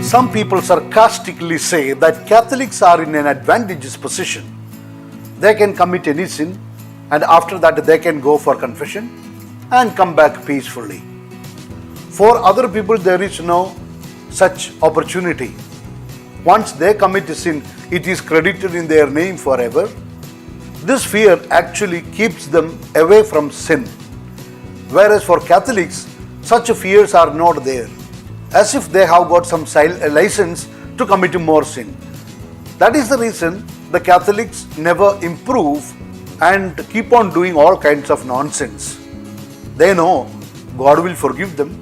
Some people sarcastically say that Catholics are in an advantageous position. They can commit any sin and after that they can go for confession and come back peacefully. For other people, there is no such opportunity. Once they commit a sin, it is credited in their name forever. This fear actually keeps them away from sin. Whereas for Catholics, such fears are not there, as if they have got some license to commit more sin. That is the reason the Catholics never improve and keep on doing all kinds of nonsense. They know God will forgive them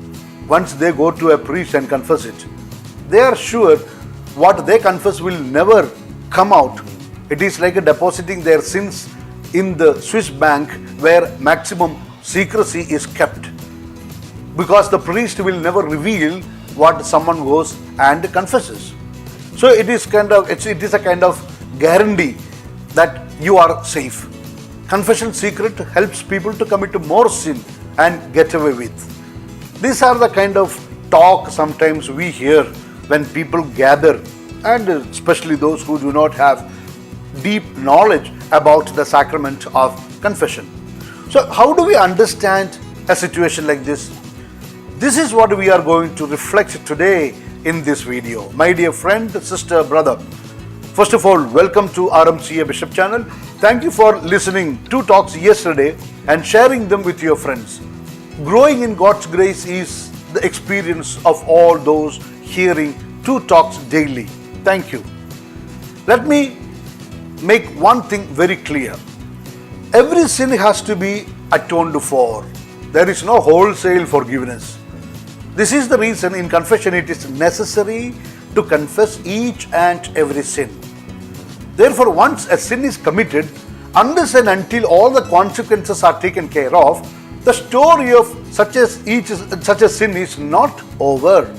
once they go to a priest and confess it. They are sure what they confess will never come out. It is like depositing their sins in the Swiss bank where maximum secrecy is kept, because the priest will never reveal what someone goes and confesses. So it is a kind of guarantee that you are safe. Confession secret helps people to commit more sin and get away with. These are the kind of talk sometimes we hear when people gather, and especially those who do not have deep knowledge about the sacrament of confession. So how do we understand a situation like this? This is what we are going to reflect today in this video. My dear friend, sister, brother, first of all, welcome to RMCA Bishop channel. Thank you for listening to talks yesterday and sharing them with your friends. Growing in God's grace is the experience of all those hearing two talks daily. Thank you. Let me make one thing very clear. Every sin has to be atoned for. There is no wholesale forgiveness. This is the reason in confession it is necessary to confess each and every sin. Therefore, once a sin is committed, unless and until all the consequences are taken care of, the story of such a sin is not over.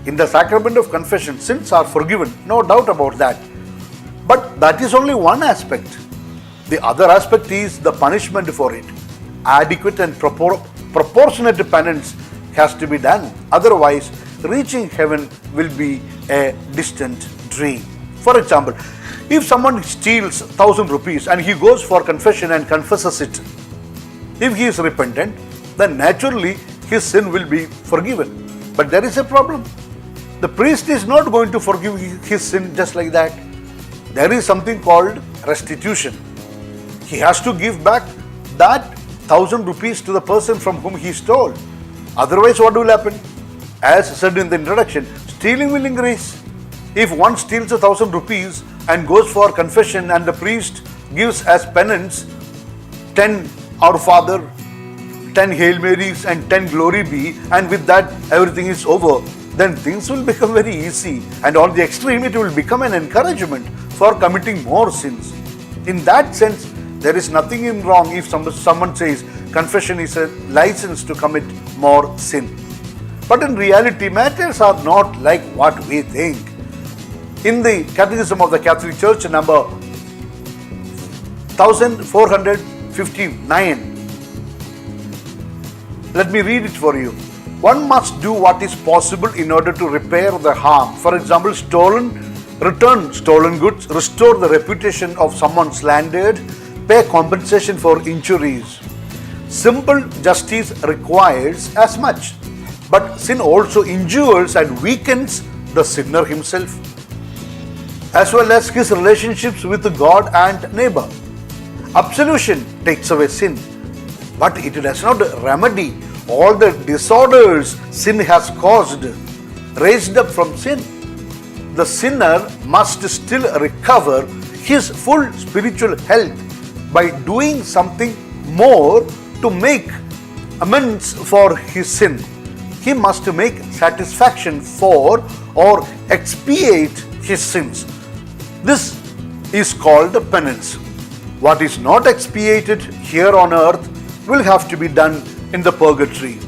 In the sacrament of confession, sins are forgiven, no doubt about that. But that is only one aspect. The other aspect is the punishment for it. Adequate and proportionate penance has to be done. Otherwise, reaching heaven will be a distant dream. For example, if someone steals 1,000 rupees and he goes for confession and confesses it, if he is repentant, then naturally his sin will be forgiven. But there is a problem. The priest is not going to forgive his sin just like that. There is something called restitution. He has to give back that 1,000 rupees to the person from whom he stole. Otherwise, what will happen? As said in the introduction, stealing will increase. If one steals 1,000 rupees and goes for confession and the priest gives as penance 10 Our Father, 10 Hail Marys and 10 Glory Be, and with that everything is over, then things will become very easy, and on the extreme it will become an encouragement for committing more sins. In that sense, there is nothing wrong if someone says confession is a license to commit more sin. But in reality, matters are not like what we think. In the Catechism of the Catholic Church, number 1459, let me read it for you. One must do what is possible in order to repair the harm. For example, return stolen goods, restore the reputation of someone slandered, pay compensation for injuries. Simple justice requires as much, but sin also injures and weakens the sinner himself, as well as his relationships with God and neighbor. Absolution takes away sin, but it does not remedy all the disorders sin has caused. Raised up from sin, the sinner must still recover his full spiritual health by doing something more to make amends for his sin. He must make satisfaction for or expiate his sins. This is called penance. What is not expiated here on earth will have to be done in the purgatory.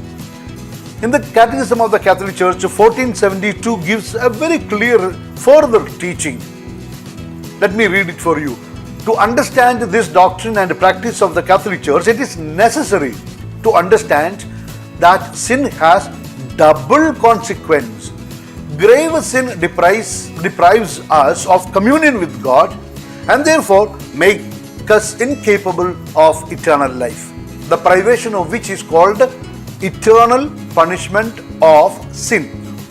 In the Catechism of the Catholic Church, 1472 gives a very clear further teaching. Let me read it for you. To understand this doctrine and practice of the Catholic Church, it is necessary to understand that sin has double consequence. grave sin deprives us of communion with God and therefore make us incapable of eternal life, the privation of which is called eternal punishment of sin.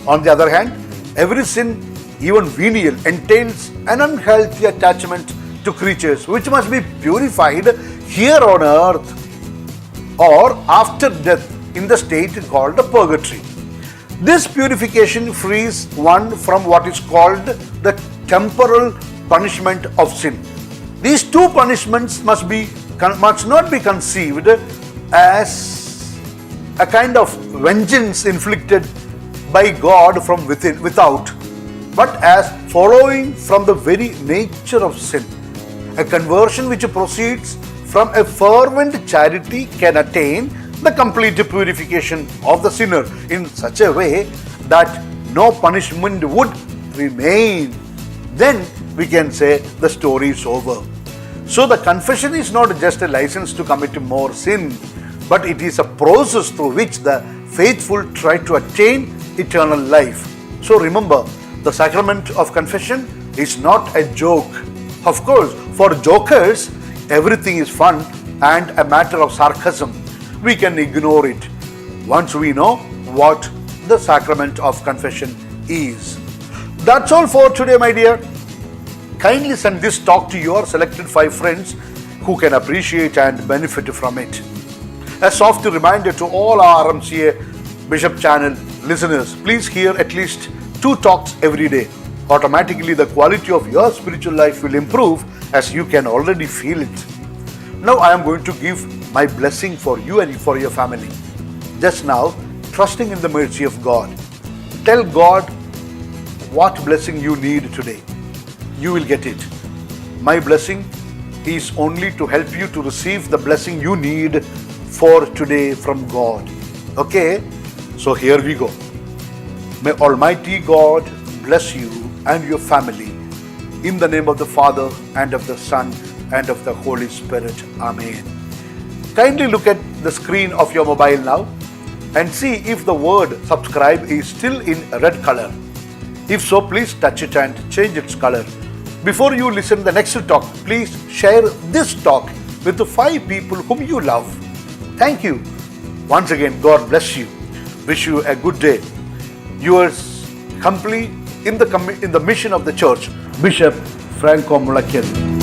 On the other hand, every sin, even venial, entails an unhealthy attachment to creatures which must be purified here on earth or after death in the state called purgatory. This purification frees one from what is called the temporal punishment of sin. These two punishments must not be conceived as a kind of vengeance inflicted by God from without, but as following from the very nature of sin. A conversion which proceeds from a fervent charity can attain the complete purification of the sinner in such a way that no punishment would remain. Then we can say the story is over. So the confession is not just a license to commit more sin, but it is a process through which the faithful try to attain eternal life. So remember, the sacrament of confession is not a joke. Of course, for jokers, everything is fun and a matter of sarcasm. We can ignore it once we know what the sacrament of confession is. That's all for today, my dear. Kindly send this talk to your selected 5 friends who can appreciate and benefit from it. A soft reminder to all our RMCA Bishop channel listeners, please hear at least 2 talks every day. Automatically the quality of your spiritual life will improve, as you can already feel it. Now I am going to give my blessing for you and for your family. Just now, trusting in the mercy of God. Tell God what blessing you need today. You will get it. My blessing is only to help you to receive the blessing you need for today from God. Okay? So here we go. May Almighty God bless you and your family. In the name of the Father and of the Son and of the Holy Spirit. Amen. Kindly look at the screen of your mobile now and see if the word subscribe is still in red color. If so, please touch it and change its color. Before you listen the next talk, please share this talk with the 5 people whom you love. Thank you. Once again, God bless you. Wish you a good day. Yours humbly in the mission of the church, Bishop Franco Mullaikil.